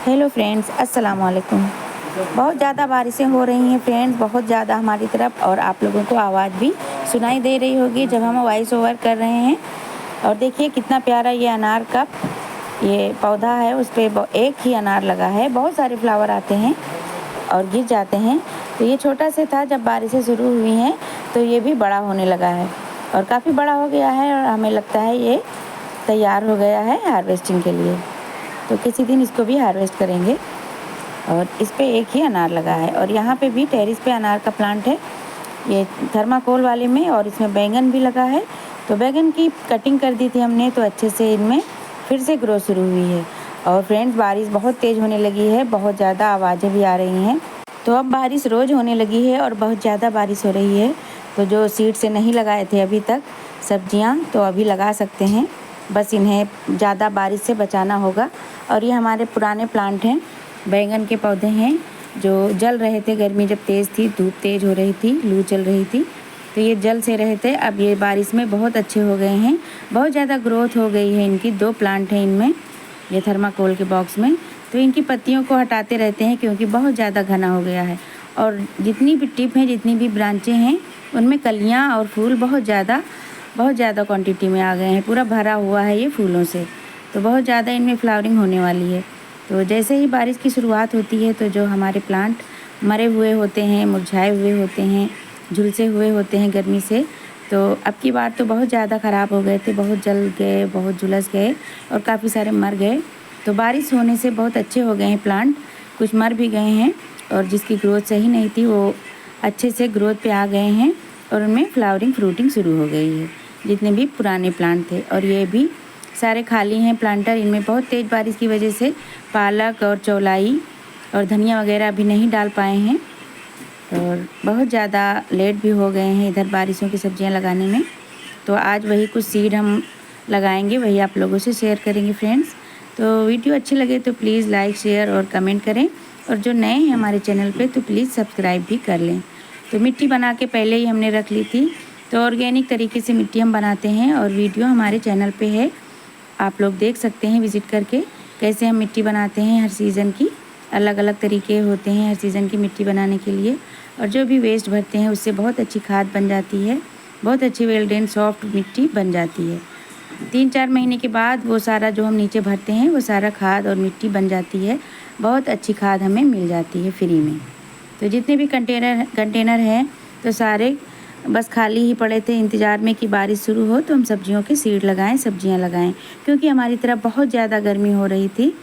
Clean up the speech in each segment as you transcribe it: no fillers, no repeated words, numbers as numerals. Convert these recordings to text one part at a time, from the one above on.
Hello friends, अस्सलाम वालेकुम। बहुत ज़्यादा बारिशें हो रही हैं फ्रेंड्स, बहुत ज़्यादा हमारी तरफ, और आप लोगों को आवाज़ भी सुनाई दे रही होगी जब हम वॉइस ओवर कर रहे हैं। और देखिए कितना प्यारा ये अनार का ये पौधा है, उस पे एक ही अनार लगा है। बहुत सारे फ्लावर आते हैं और गिर जाते हैं। तो ये छोटा से था, जब बारिशें शुरू हुई हैं तो ये भी बड़ा होने लगा है और काफ़ी बड़ा हो गया है, और हमें लगता है ये तैयार हो गया है हार्वेस्टिंग के लिए। तो किसी दिन इसको भी हार्वेस्ट करेंगे। और इस पे एक ही अनार लगा है, और यहाँ पे भी टेरेस पे अनार का प्लांट है, ये थर्माकोल वाले में, और इसमें बैंगन भी लगा है। तो बैंगन की कटिंग कर दी थी हमने, तो अच्छे से इनमें फिर से ग्रो शुरू हुई है। और फ्रेंड्स, बारिश बहुत तेज़ होने लगी है, बहुत ज़्यादा आवाज़ें भी आ रही हैं। तो अब बारिश रोज़ होने लगी है और बहुत ज़्यादा बारिश हो रही है। तो जो सीड से नहीं लगाए थे अभी तक सब्जियां, तो अभी लगा सकते हैं, बस इन्हें ज़्यादा बारिश से बचाना होगा। और ये हमारे पुराने प्लांट हैं, बैंगन के पौधे हैं जो जल रहे थे। गर्मी जब तेज़ थी, धूप तेज़ हो रही थी, लू चल रही थी, तो ये जल से रहे थे। अब ये बारिश में बहुत अच्छे हो गए हैं, बहुत ज़्यादा ग्रोथ हो गई है इनकी। 2 प्लांट हैं इनमें, ये थर्माकोल के बॉक्स में। तो इनकी पत्तियों को हटाते रहते हैं क्योंकि बहुत ज़्यादा घना हो गया है। और जितनी भी टिप हैं, जितनी भी ब्रांचें हैं, उनमें कलियाँ और फूल बहुत ज़्यादा क्वांटिटी में आ गए हैं। पूरा भरा हुआ है ये फूलों से, तो बहुत ज़्यादा इनमें फ्लावरिंग होने वाली है। तो जैसे ही बारिश की शुरुआत होती है, तो जो हमारे प्लांट मरे हुए होते हैं, मुरझाए हुए होते हैं, झुलसे हुए होते हैं गर्मी से, तो अब की बार तो बहुत ज़्यादा ख़राब हो गए थे, बहुत जल गए, बहुत झुलस गए और काफ़ी सारे मर गए। तो बारिश होने से बहुत अच्छे हो गए हैं प्लांट, कुछ मर भी गए हैं, और जिसकी ग्रोथ सही नहीं थी वो अच्छे से ग्रोथ पे आ गए हैं, और उनमें फ्लावरिंग फ्रूटिंग शुरू हो गई है, जितने भी पुराने प्लांट थे। और ये भी सारे खाली हैं प्लांटर। इनमें बहुत तेज़ बारिश की वजह से पालक और चौलाई और धनिया वगैरह अभी नहीं डाल पाए हैं, और बहुत ज़्यादा लेट भी हो गए हैं इधर बारिशों की सब्जियां लगाने में। तो आज वही कुछ सीड हम लगाएंगे, वही आप लोगों से शेयर करेंगे फ्रेंड्स। तो वीडियो अच्छी लगे तो प्लीज़ लाइक, शेयर और कमेंट करें, और जो नए हैं हमारे चैनल पे तो प्लीज़ सब्सक्राइब भी कर लें। तो मिट्टी बना के पहले ही हमने रख ली थी, तो ऑर्गेनिक तरीके से मिट्टी हम बनाते हैं, और वीडियो हमारे चैनल पे है, आप लोग देख सकते हैं विज़िट करके कैसे हम मिट्टी बनाते हैं। हर सीज़न की अलग अलग तरीके होते हैं हर सीज़न की मिट्टी बनाने के लिए, और जो भी वेस्ट भरते हैं उससे बहुत अच्छी खाद बन जाती है, बहुत अच्छी वेल ड्रेन सॉफ्ट मिट्टी बन जाती है। 3-4 महीने के बाद वो सारा जो हम नीचे भरते हैं वो सारा खाद और मिट्टी बन जाती है, बहुत अच्छी खाद हमें मिल जाती है फ्री में। तो जितने भी कंटेनर हैं तो सारे बस खाली ही पड़े थे, इंतज़ार में कि बारिश शुरू हो तो हम सब्जियों के सीड लगाएं, सब्जियां लगाएं। क्योंकि हमारी तरफ बहुत ज़्यादा गर्मी हो रही थी,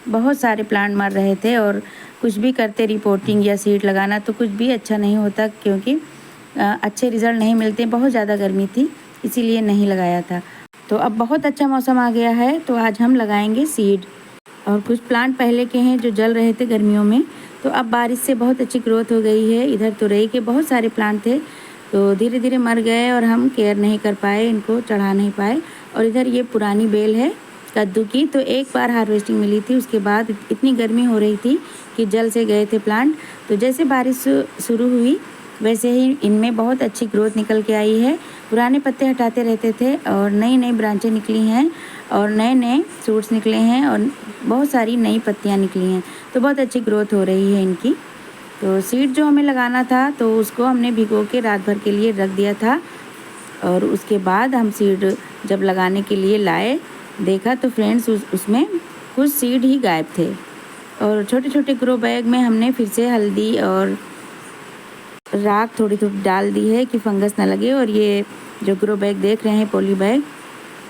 बहुत सारे प्लांट मर रहे थे, और कुछ भी करते रिपोर्टिंग या सीड लगाना तो कुछ भी अच्छा नहीं होता, क्योंकि अच्छे रिज़ल्ट नहीं मिलते। बहुत ज़्यादा गर्मी थी, इसीलिए नहीं लगाया था। तो अब बहुत अच्छा मौसम आ गया है, तो आज हम लगाएंगे सीड। और कुछ प्लांट पहले के हैं जो जल रहे थे गर्मियों में, तो अब बारिश से बहुत अच्छी ग्रोथ हो गई है। इधर तुरई के बहुत सारे प्लांट थे, तो धीरे धीरे मर गए और हम केयर नहीं कर पाए, इनको चढ़ा नहीं पाए। और इधर ये पुरानी बेल है कद्दू की, तो एक बार हार्वेस्टिंग मिली थी, उसके बाद इतनी गर्मी हो रही थी कि जल से गए थे प्लांट। तो जैसे बारिश शुरू हुई वैसे ही इनमें बहुत अच्छी ग्रोथ निकल के आई है। पुराने पत्ते हटाते रहते थे और नई नई ब्रांचें निकली हैं, और नए नए सूट्स निकले हैं, और बहुत सारी नई पत्तियां निकली हैं। तो बहुत अच्छी ग्रोथ हो रही है इनकी। तो सीड जो हमें लगाना था तो उसको हमने भिगो के रात भर के लिए रख दिया था, और उसके बाद हम सीड जब लगाने के लिए लाए, देखा तो फ्रेंड्स उसमें कुछ सीड ही गायब थे। और छोटे छोटे ग्रो बैग में हमने फिर से हल्दी और राख थोड़ी थोड़ी डाल दी है कि फंगस ना लगे। और ये जो ग्रो बैग देख रहे हैं पॉली बैग,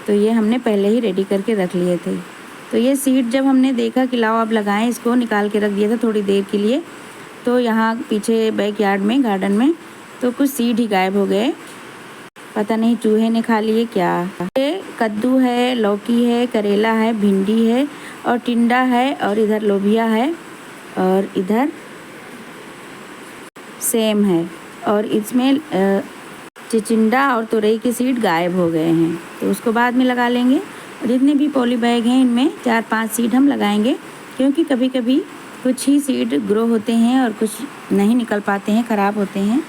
तो ये हमने पहले ही रेडी करके रख लिए थे। तो ये सीड जब हमने देखा कि लाओ अब लगाएं, इसको निकाल के रख दिया था थोड़ी देर के लिए। तो यहाँ पीछे बैक यार्ड में, गार्डन में, तो कुछ सीड ही गायब हो गए, पता नहीं चूहे ने खा लिए क्या। ये कद्दू है, लौकी है, करेला है, भिंडी है और टिंडा है, और इधर लोबिया है, और इधर सेम है, और इसमें चिचिंडा और तुरई के सीड गायब हो गए हैं, तो उसको बाद में लगा लेंगे। और जितने भी पॉली बैग हैं इनमें 4-5 सीड हम लगाएंगे, क्योंकि कभी कभी कुछ ही सीड ग्रो होते हैं और कुछ नहीं निकल पाते हैं, ख़राब होते हैं।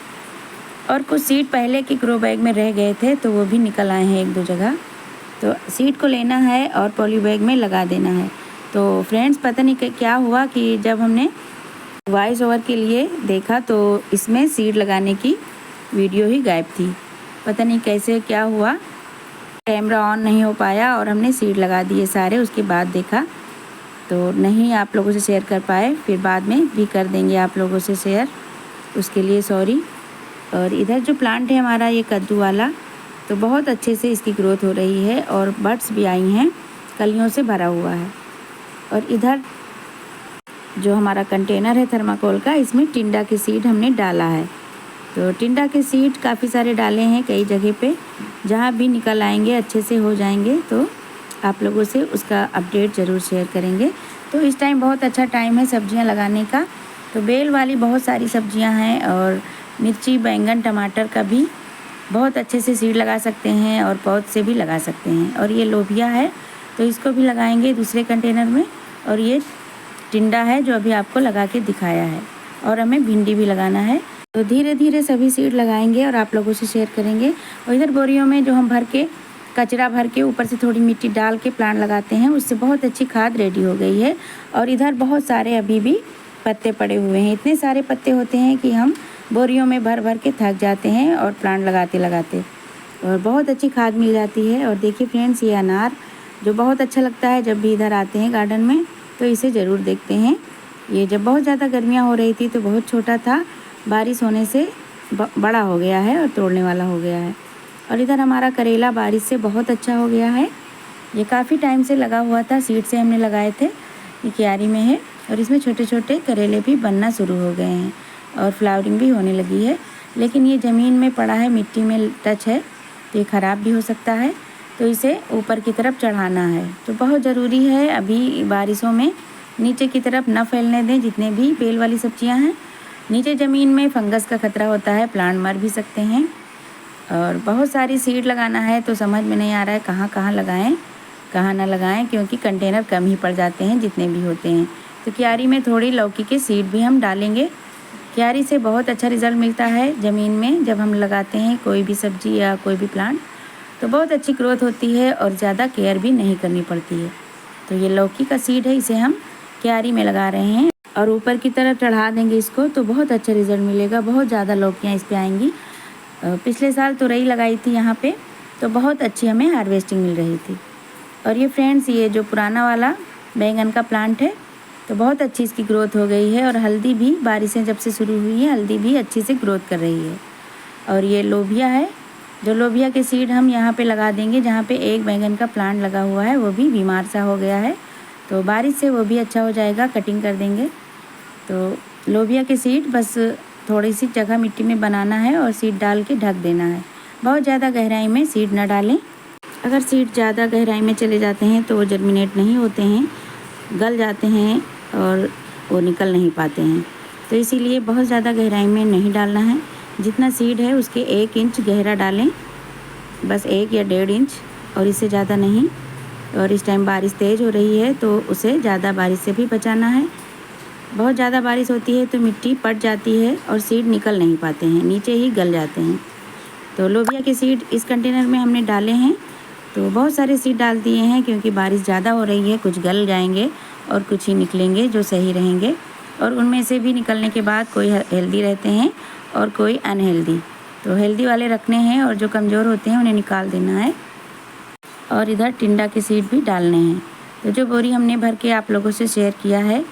और कुछ सीड पहले के ग्रो बैग में रह गए थे, तो वो भी निकल आए हैं 1-2 जगह। तो सीड को लेना है और पॉली बैग में लगा देना है। तो फ्रेंड्स पता नहीं क्या हुआ कि जब हमने वॉइस ओवर के लिए देखा तो इसमें सीड लगाने की वीडियो ही गायब थी। पता नहीं कैसे क्या हुआ, कैमरा ऑन नहीं हो पाया और हमने सीड लगा दिए सारे। उसके बाद देखा तो नहीं आप लोगों से शेयर कर पाए, फिर बाद में भी कर देंगे आप लोगों से शेयर, उसके लिए सॉरी। और इधर जो प्लांट है हमारा ये कद्दू वाला, तो बहुत अच्छे से इसकी ग्रोथ हो रही है और बड्स भी आई हैं, कलियों से भरा हुआ है। और इधर जो हमारा कंटेनर है थर्माकोल का, इसमें टिंडा के सीड हमने डाला है। तो टिंडा के सीड काफ़ी सारे डाले हैं कई जगह पे, जहाँ भी निकल आएंगे अच्छे से हो जाएंगे तो आप लोगों से उसका अपडेट ज़रूर शेयर करेंगे। तो इस टाइम बहुत अच्छा टाइम है सब्जियां लगाने का। तो बेल वाली बहुत सारी सब्जियां हैं और मिर्ची, बैंगन, टमाटर का भी बहुत अच्छे से सीड लगा सकते हैं और पौध से भी लगा सकते हैं। और ये लोबिया है तो इसको भी लगाएंगे दूसरे कंटेनर में। और ये टिंडा है जो अभी आपको लगा के दिखाया है। और हमें भिंडी भी लगाना है। तो धीरे धीरे सभी सीड लगाएंगे और आप लोगों से शेयर करेंगे। और इधर बोरियों में जो हम भर के कचरा भर के ऊपर से थोड़ी मिट्टी डाल के प्लांट लगाते हैं, उससे बहुत अच्छी खाद रेडी हो गई है। और इधर बहुत सारे अभी भी पत्ते पड़े हुए हैं, इतने सारे पत्ते होते हैं कि हम बोरियों में भर भर के थक जाते हैं और प्लांट लगाते लगाते, और बहुत अच्छी खाद मिल जाती है। और देखिए फ्रेंड्स, ये अनार जो बहुत अच्छा लगता है जब भी इधर आते हैं गार्डन में तो इसे ज़रूर देखते हैं। ये जब बहुत ज़्यादा गर्मियाँ हो रही थी तो बहुत छोटा था, बारिश होने से बड़ा हो गया है और तोड़ने वाला हो गया है। और इधर हमारा करेला बारिश से बहुत अच्छा हो गया है। ये काफ़ी टाइम से लगा हुआ था, सीड से हमने लगाए थे, ये क्यारी में है। और इसमें छोटे छोटे करेले भी बनना शुरू हो गए हैं और फ्लावरिंग भी होने लगी है। लेकिन ये ज़मीन में पड़ा है, मिट्टी में टच है तो ये ख़राब भी हो सकता है, तो इसे ऊपर की तरफ चढ़ाना है। तो बहुत ज़रूरी है अभी बारिशों में नीचे की तरफ न फैलने दें जितने भी बेल वाली सब्जियां हैं। नीचे ज़मीन में फंगस का खतरा होता है, प्लांट मर भी सकते हैं। और बहुत सारी सीड लगाना है तो समझ में नहीं आ रहा है कहाँ कहाँ लगाएं कहाँ ना लगाएं, क्योंकि कंटेनर कम ही पड़ जाते हैं जितने भी होते हैं। तो क्यारी में थोड़ी लौकी के सीड भी हम डालेंगे। क्यारी से बहुत अच्छा रिज़ल्ट मिलता है ज़मीन में, जब हम लगाते हैं कोई भी सब्जी या कोई भी प्लांट तो बहुत अच्छी ग्रोथ होती है और ज़्यादा केयर भी नहीं करनी पड़ती है। तो ये लौकी का सीड है, इसे हम क्यारी में लगा रहे हैं और ऊपर की तरफ चढ़ा देंगे इसको तो बहुत अच्छा रिज़ल्ट मिलेगा। बहुत ज़्यादा लौकियाँ इस पर आएंगी। पिछले साल तुरई लगाई थी यहाँ पे तो बहुत अच्छी हमें हार्वेस्टिंग मिल रही थी। और ये फ्रेंड्स, ये जो पुराना वाला बैंगन का प्लांट है तो बहुत अच्छी इसकी ग्रोथ हो गई है। और हल्दी भी, बारिशें जब से शुरू हुई हैं हल्दी भी अच्छी से ग्रोथ कर रही है। और ये लोबिया है, जो लोबिया के सीड हम यहाँ पे लगा देंगे। जहाँ पे एक बैंगन का प्लांट लगा हुआ है वो भी बीमार सा हो गया है, तो बारिश से वो भी अच्छा हो जाएगा, कटिंग कर देंगे। तो लोबिया के सीड बस थोड़ी सी जगह मिट्टी में बनाना है और सीड डाल के ढक देना है। बहुत ज़्यादा गहराई में सीड न डालें। अगर सीड ज़्यादा गहराई में चले जाते हैं तो वो जर्मिनेट नहीं होते हैं, गल जाते हैं और वो निकल नहीं पाते हैं। तो इसीलिए बहुत ज़्यादा गहराई में नहीं डालना है। जितना सीड है उसके 1 इंच गहरा डालें, बस 1 या 1.5 इंच, और इससे ज़्यादा नहीं। और इस टाइम बारिश तेज़ हो रही है तो उसे ज़्यादा बारिश से भी बचाना है। बहुत ज़्यादा बारिश होती है तो मिट्टी पट जाती है और सीड निकल नहीं पाते हैं, नीचे ही गल जाते हैं। तो लोबिया के सीड इस कंटेनर में हमने डाले हैं। तो बहुत सारे सीड डाल दिए हैं क्योंकि बारिश ज़्यादा हो रही है, कुछ गल जाएंगे और कुछ ही निकलेंगे जो सही रहेंगे। और उनमें से भी निकलने के बाद कोई हेल्दी रहते हैं और कोई अनहेल्दी। तो हेल्दी वाले रखने हैं और जो कमज़ोर होते हैं उन्हें निकाल देना है। और इधर टिंडा के सीड भी डालने हैं। तो जो बोरी हमने भर के आप लोगों से शेयर किया है,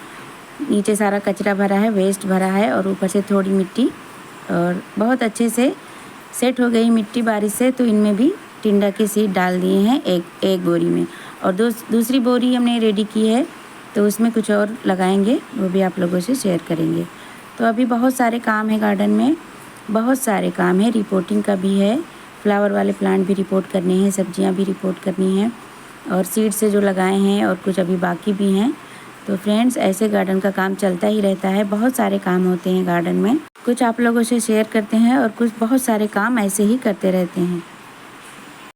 नीचे सारा कचरा भरा है, वेस्ट भरा है और ऊपर से थोड़ी मिट्टी, और बहुत अच्छे से सेट हो गई मिट्टी बारिश से। तो इनमें भी टिंडा के सीड डाल दिए हैं एक बोरी में। और दूसरी बोरी हमने रेडी की है तो उसमें कुछ और लगाएंगे, वो भी आप लोगों से शेयर करेंगे। तो अभी बहुत सारे काम है गार्डन में, बहुत सारे काम है, रिपोर्टिंग का भी है, फ्लावर वाले प्लांट भी रिपोर्ट करने हैं, सब्जियां भी रिपोर्ट करनी हैं, और सीड से जो लगाए हैं और कुछ अभी बाकी भी हैं। तो फ्रेंड्स, ऐसे गार्डन का काम चलता ही रहता है, बहुत सारे काम होते हैं गार्डन में। कुछ आप लोगों से शेयर करते हैं और कुछ बहुत सारे काम ऐसे ही करते रहते हैं।